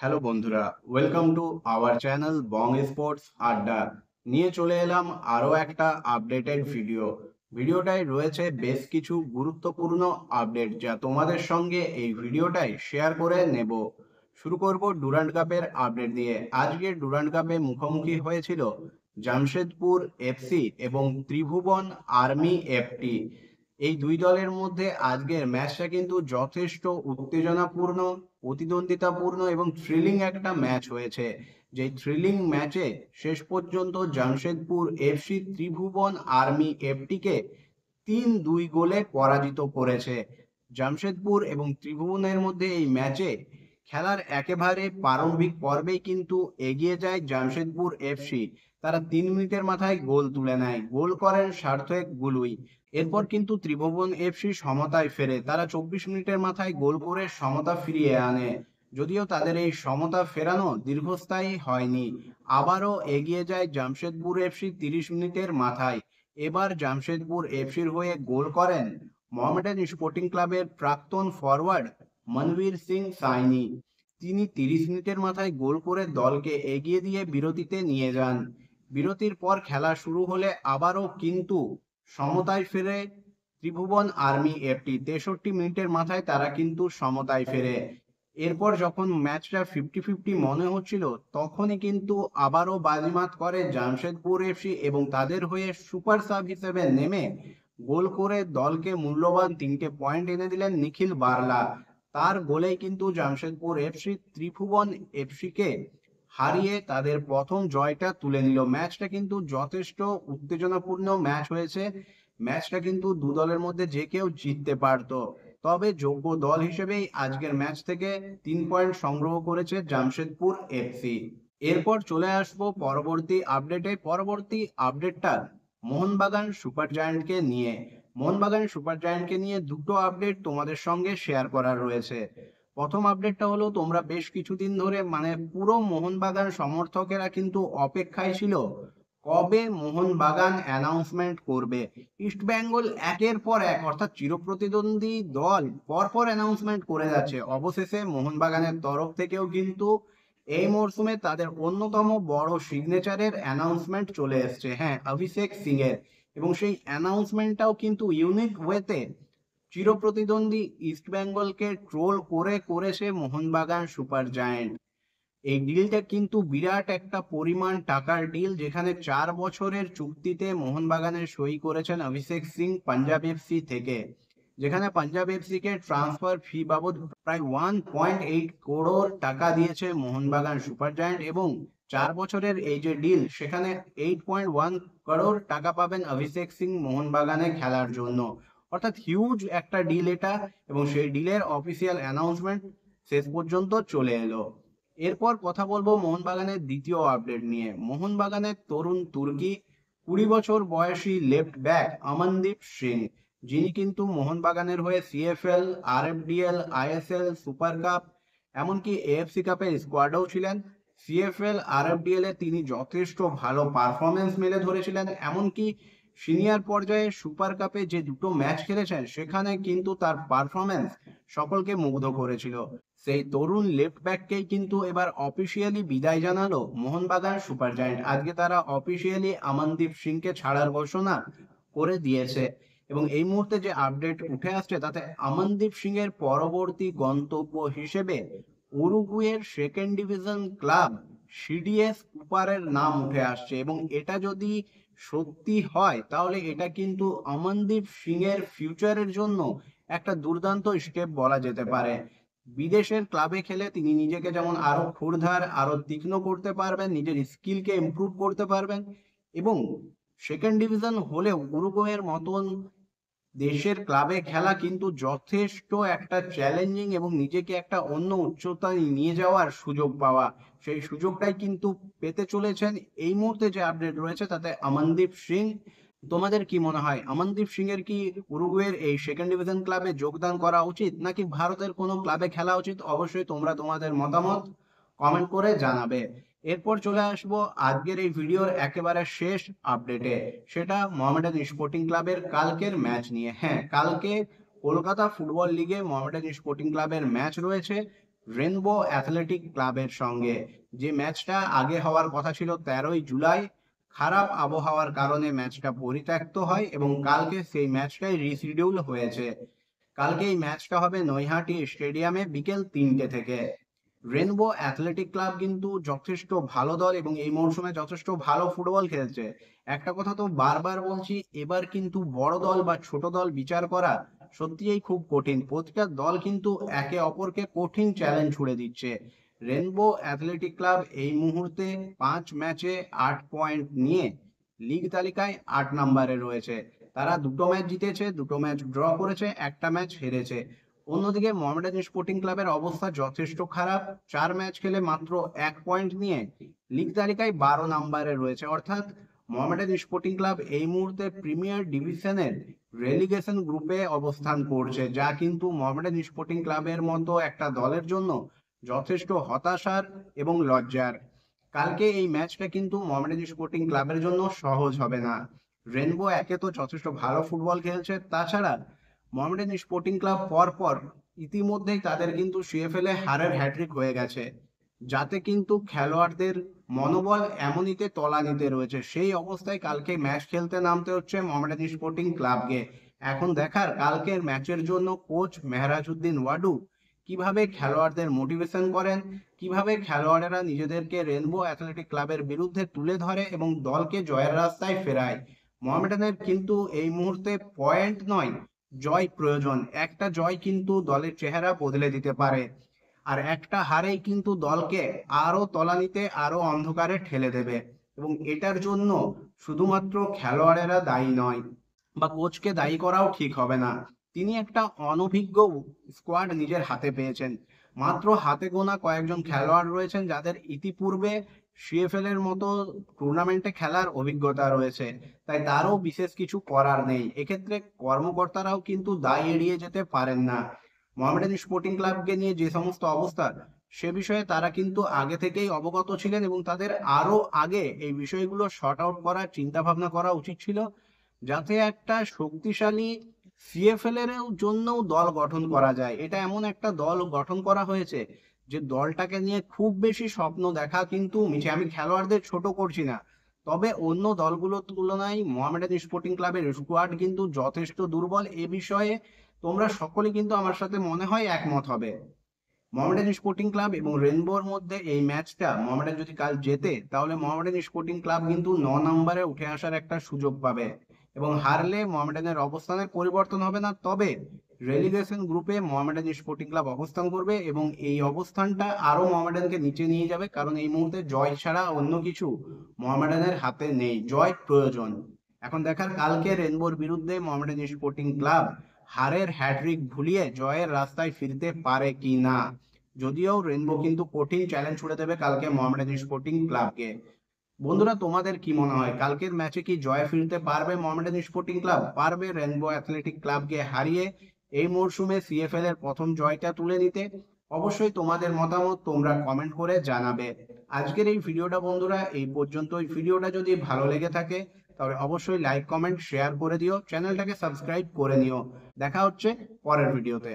Hello বন্ধুরা, welcome to our channel Bong sports আড্ডা। নিয়ে চলে এলাম আরও একটা আপডেটেড ভিডিওটায় রয়েছে বেশ কিছু গুরুত্বপূর্ণ আপডেট যা তোমাদের সঙ্গে এই ভিডিওটাই শেয়ার করে নেব। শুরু করব ডুরান্ড কাপের আপডেট দিয়ে। আজকে ডুরান্ড কাপে মুখোমুখি হয়েছিল জামশেদপুর এফসি এবং ত্রিভুবন আর্মি এফটি। এই দুই দলের মধ্যে আজকের ম্যাচটা কিন্তু যথেষ্ট উত্তেজনাপূর্ণ, প্রতিদ্বন্দ্বিতাপূর্ণ এবং থ্রিলিং একটা ম্যাচ হয়েছে। যে থ্রিলিং ম্যাচে শেষ পর্যন্ত জামশেদপুর এফসি ত্রিভুবন আর্মি এফটিকে ৩-২ গোলে পরাজিত করেছে। জামশেদপুর এবং ত্রিভুবনের মধ্যে এই ম্যাচে খেলার একেবারে প্রারম্ভিক পর্বেই কিন্তু এগিয়ে যায় জামশেদপুর এফসি। তারা ৩ মিনিটের মাথায় গোল তুলে নেয়, গোল করেন সার্থক গুলুই। এরপর কিন্তু ত্রিভুবন এফসি সমতায় ফেরে, তারা ২৪ মিনিটের মাথায় গোল করে সমতা ফিরিয়ে আনে। যদিও তাদের এই সমতা ফেরানো দীর্ঘস্থায়ী হয়নি, আবারও এগিয়ে যায় জামশেদপুর এফসি ৩০ মিনিটের মাথায়। এবার জামশেদপুর এফসির হয়ে গোল করেন মোহামেডান স্পোর্টিং ক্লাবের প্রাক্তন ফরওয়ার্ড মনবীর সিং সাইনি। তিনি ৩০ মিনিটের মাথায় গোল করে দলকে এগিয়ে দিয়ে বিরতিতে নিয়ে যান। বিরতির পর খেলা শুরু হলে আবারও কিন্তু সমতায় ফেরে ত্রিভুবন আর্মি এফটি। ৬৩ মিনিটের মাথায় তারা কিন্তু সমতায় ফেরে। এরপর যখন ম্যাচটা 50-50 মনে হচ্ছিল, তখনই কিন্তু আবারও বাজিমাত করে জামশেদপুর এফসি এবং তাদের হয়ে সুপার সাব হিসেবে নেমে গোল করে দলকে মূল্যবান ৩টে পয়েন্ট এনে দিলেন নিখিল বার্লা। তার গোলেই কিন্তু জামশেদপুর এফসি ত্রিভুবন এফসিকে হারিয়ে তাদের প্রথম জয়টা তুলে নিল। ম্যাচটা কিন্তু যথেষ্ট উত্তেজনাপূর্ণ ম্যাচ হয়েছে। ম্যাচটা কিন্তু দু দলের মধ্যে যে কেউ জিততে পারত, তবে যোগ্য দল হিসেবেই আজকের ম্যাচ থেকে ৩ পয়েন্ট সংগ্রহ করেছে জামশেদপুর এফসি। এরপর চলে আসবো পরবর্তী আপডেটটা মোহনবাগান সুপার জায়ান্টকে নিয়ে। মোহনবাগান সুপার জায়ান্টকে নিয়ে দুটো আপডেট তোমাদের সঙ্গে শেয়ার করার রয়েছে। প্রথম আপডেটটা হলো, তোমরা বেশ কিছুদিন ধরে পুরো মোহনবাগান সমর্থকেরা কিন্তু অপেক্ষায় ছিল কবে মোহনবাগান অ্যানাউন্সমেন্ট করবে। ইস্ট বেঙ্গল একের পর এক, অর্থাৎ চিরপ্রতিদ্বন্দ্বী দল পরপর অ্যানাউন্সমেন্ট করে যাচ্ছে। অবশেষে মোহনবাগানের তরফ থেকেও কিন্তু এই মরশুমে তাদের অন্যতম বড় সিগনেচারের অ্যানাউন্সমেন্ট চলে এসছে, হ্যাঁ, অভিষেক সিং এর। এবং সেই অ্যানাউন্সমেন্টটাও কিন্তু ইউনিক ওয়েতে চিরপ্রতিদ্বন্দ্বী ইস্ট বেঙ্গলকে ট্রোল করেছে মোহনবাগান সুপার জায়ান্ট। এই ডিলটা কিন্তু বিরাট একটা পরিমাণ টাকার ডিল, যেখানে ৪ বছরের চুক্তিতে মোহনবাগানের সই করেছেন অভিষেক সিং পাঞ্জাব এফসি থেকে। যেখানে পাঞ্জাব এফসি কে ট্রান্সফার ফি বাবদ প্রায় 1.8 করোড় টাকা দিয়েছে মোহনবাগান সুপার জায়ান্ট, এবং ৪ বছরের এই যে ডিল, সেখানে 8.1 করোড় টাকা পাবেন অভিষেক সিং মোহনবাগানে খেলার জন্য। অর্থাৎ হিউজ একটা ডিল এটা, এবং সেই ডিলের অফিসিয়াল অ্যানাউন্সমেন্ট শেষ পর্যন্ত চলে এলো। এরপর কথা বলবো মোহনবাগানের দ্বিতীয় আপডেট নিয়ে। মোহনবাগানের তরুণ তুর্কি ২০ বছর বয়সী লেফট ব্যাক অমনদীপ সিং, যিনি কিন্তু মোহনবাগানের হয়ে CFL, RFDL, ISL, super cup, এমনকি এএফসি কাপের স্কোয়াডেও ছিলেন। সিএফএল, আরএফডিএল এ তিনি যথেষ্ট ভালো পারফরমেন্স মেলে ধরেছিলেন। এমনকি সিনিয়র পর্যায়ে সুপার কাপে যে দুটো ম্যাচ খেলেছেন, সেখানে কিন্তু তার পারফরমেন্স সকলকে মুগ্ধ করেছিল। সেই তরুণ লেফট ব্যাককেই কিন্তু এবার অফিসিয়ালি বিদায় জানালো মোহনবাগান সুপার জায়ান্ট। আজকে তারা অফিসিয়ালি অমনদীপ সিংকে ছাড়ার ঘোষণা করে দিয়েছে। এবং এই মুহূর্তে যে আপডেট উঠে আসছে, তাতে অমনদীপ সিং এর পরবর্তী গন্তব্য হিসেবে উরুগুয়ের সেকেন্ড ডিভিশন ক্লাব সিডিএস কুপারের নাম উঠে আসছে। এবং এটা যদি সত্যি হয়, তাহলে এটা কিন্তু অমনদীপ সিং এর ফিউচারের জন্য একটা দুর্দান্ত স্টেপ বলা যেতে পারে। বিদেশের ক্লাবে খেলে তিনি নিজেকে যেমন আরো ক্ষুরধার, আরো তীক্ষ্ণ করতে পারবেন, নিজের স্কিলকে ইমপ্রুভ করতে পারবেন, এবং সেকেন্ড ডিভিশন হলেও উরুগুয়ের মতন দেশের ক্লাবে খেলা কিন্তু যথেষ্ট একটা চ্যালেঞ্জিং, এবং নিজেকে একটা অন্য উচ্চতায় নিয়ে যাওয়ার সুযোগ পাওয়া, সেই সুযোগটাই কিন্তু পেতে চলেছেন। এই মুহূর্তে যে আপডেট রয়েছে তাতে অমনদীপ সিং। তোমাদের কি মনে হয়, অমনদীপ সিং এর কি উরুগুয়ের এই সেকেন্ড ডিভিশন ক্লাবে যোগদান করা উচিত, নাকি ভারতের কোনো ক্লাবে খেলা উচিত? অবশ্যই তোমরা তোমাদের মতামত কমেন্ট করে জানাবে। এরপর চলে আসবো আজকের এই ভিডিওর একেবারে শেষ আপডেটে, সেটা মোহামেডান স্পোর্টিং ক্লাবের কালকের ম্যাচ নিয়ে। হ্যাঁ, কালকে কলকাতা ফুটবল লিগে মোহামেডান স্পোর্টিং ক্লাবের ম্যাচ রয়েছে। রেনবো অ্যাথলেটিক ক্লাবের সঙ্গে। যে ম্যাচটা আগে হওয়ার কথা ছিল 13ই জুলাই, খারাপ আবহাওয়ার কারণে ম্যাচটা পরিত্যক্ত হয় এবং কালকে সেই ম্যাচটাই রিশিডিউল হয়েছে। কালকে এই ম্যাচটা হবে নৈহাটি স্টেডিয়ামে বিকেল 3টে থেকে। রেনবো অ্যাথলেটিক ক্লাব কিন্তু যথেষ্ট ভালো দল এবং এই মরশুমে যথেষ্ট ভালো ফুটবল খেলছে। একটা কথা তো বারবার বলছি, এবার কিন্তু বড় দল বা ছোট দল বিচার করা সত্যিই খুব কঠিন। প্রতিটা দল কিন্তু একে অপরকে কঠিন চ্যালেঞ্জ ছুড়ে দিচ্ছে। রেনবো অ্যাথলেটিক ক্লাব এই মুহূর্তে 5 ম্যাচে 8 পয়েন্ট নিয়ে লিগ তালিকায় 8 নম্বরে রয়েছে। তারা 2টো ম্যাচ জিতেছে, 2টো ম্যাচ ড্র করেছে, একটা ম্যাচ হেরেছে। অন্যদিকে মোহামেডান স্পোর্টিং ক্লাবের অবস্থা যথেষ্ট খারাপ। 4 ম্যাচ খেলে মাত্র 1 পয়েন্ট নিয়ে লিগ তালিকায় 12 নম্বরে রয়েছে। অর্থাৎ মোহামেডান স্পোর্টিং ক্লাব এই মুহূর্তে প্রিমিয়ার ডিভিশনের রেলিগেশন গ্রুপে অবস্থান করছে, যা কিন্তু মোহামেডান স্পোর্টিং ক্লাবের মতো একটা দলের জন্য যথেষ্ট হতাশার এবং লজ্জার। কালকে এই ম্যাচটা কিন্তু মোহামেডান স্পোর্টিং ক্লাবের জন্য সহজ হবে না। রেনবো একে তো যথেষ্ট ভালো ফুটবল খেলছে, তাছাড়া মোহামেডান স্পোর্টিং ক্লাব পরপর ইতিমধ্যেই তাদের কিন্তু সিএফএল এ হারের হ্যাট্রিক হয়ে গেছে, যাতে কিন্তু খেলোয়াড়দের মনোবল এমনিতে তলানিতে রয়েছে। সেই অবস্থায় কালকে ম্যাচ খেলতে নামতে হচ্ছে মোহামেডান স্পোর্টিং ক্লাবকে। এখন দেখার কালকের ম্যাচের জন্য কোচ মেহরাজউদ্দিন ওয়াডু কিভাবে খেলোয়াড়দের মোটিভেশন করেন, কিভাবে খেলোয়াড়েরা নিজেদেরকে রেনবো অ্যাথলেটিক ক্লাবের বিরুদ্ধে তুলে ধরে এবং দলকে জয়ের রাস্তায় ফেরায়। মোহামেডানের কিন্তু এই মুহূর্তে পয়েন্ট নয়, জয় প্রয়োজন। একটা জয় কিন্তু দলের চেহারা বদলে দিতে পারে, আর একটা হারেই কিন্তু দলকে আরো তলানিতে আরো অন্ধকারে ঠেলে দেবে। এবং এটার জন্য শুধুমাত্র খেলোয়াড়েরা দায়ী নয়, বা কোচকে দায়ী করাও ঠিক হবে না। তিনি একটা অনভিজ্ঞ স্কোয়াড নিজের হাতে পেয়েছেন। মাত্র হাতে গোনা কয়েকজন খেলোয়াড় রয়েছেন যাদের ইতিপূর্বে সিএফএল এর মতো টুর্নামেন্টে খেলার অভিজ্ঞতা রয়েছে, তাই তারও বিশেষ কিছু করার নেই। এক্ষেত্রে কর্মকর্তারাও কিন্তু দায় এড়িয়ে যেতে পারেন না। মোহামেডান স্পোর্টিং ক্লাবকে নিয়ে যে সমস্ত অবস্থা, সে বিষয়ে তারা কিন্তু আগে থেকেই অবগত ছিলেন এবং তাদের আরো আগে এই বিষয়গুলো শর্ট আউট করার চিন্তা ভাবনা করা উচিত ছিল, যাতে একটা শক্তিশালী সিএফএল এর জন্যও দল গঠন করা যায়। এটা এমন একটা দল গঠন করা হয়েছে যে দলটাকে নিয়ে খুব বেশি স্বপ্ন দেখা কিন্তু মিছে। আমি খেলোয়াড়দের ছোট করছি না, তবে অন্য দলগুলোর তুলনায় মোহামেডান স্পোর্টিং ক্লাবের স্কোয়াড কিন্তু যথেষ্ট দুর্বল। এ বিষয়ে তোমরা সকলে কিন্তু আমার সাথে মনে হয় একমত হবে। মোহামেডান স্পোর্টিং ক্লাব এবং রেনবোর মধ্যে এই ম্যাচটা মোহামেডান যদি কাল জেতে, তাহলে মোহামেডান স্পোর্টিং ক্লাব কিন্তু 9 নম্বরে উঠে আসার একটা সুযোগ পাবে, এবং হারলে মোহামেডানের অবস্থানের পরিবর্তন হবে না। তবে রেলিগেশন গ্রুপে মোহামেডান স্পোর্টিং ক্লাব অবস্থান করবে এবং এই অবস্থানটা আরো মোহামেডানকে নিচে নিয়ে যাবে, কারণ এই মুহূর্তে জয় ছাড়া অন্য কিছু মোহামেডানের হাতে নেই। জয় প্রয়োজন। এখন দেখার কালকে রেনবোর বিরুদ্ধে মোহামেডান স্পোর্টিং ক্লাব হারের হ্যাট্রিক ভুলিয়ে জয়ের রাস্তায় ফিরতে পারে কি না। যদিও রেনবো কিন্তু কঠিন চ্যালেঞ্জ ছুড়ে দেবে কালকে মোহামেডান স্পোর্টিং ক্লাবকে। বন্ধুরা, তোমাদের কি মনে হয় কালকের ম্যাচে কি জয় ফিরতে পারবে মোহামেডান স্পোর্টিং ক্লাব? পারবে রেনবো অ্যাথলেটিক ক্লাবকে হারিয়ে এই মরশুমে সিএফএল এর প্রথম জয়টা তুলে নিতে? অবশ্যই তোমাদের মতামত তোমরা কমেন্ট করে জানাবে। আজকের এই ভিডিওটা বন্ধুরা এই পর্যন্ত। এই ভিডিওটা যদি ভালো লেগে থাকে তাহলে অবশ্যই লাইক কমেন্ট শেয়ার করে দিও, চ্যানেলটাকে সাবস্ক্রাইব করে নিও। দেখা হচ্ছে পরের ভিডিওতে।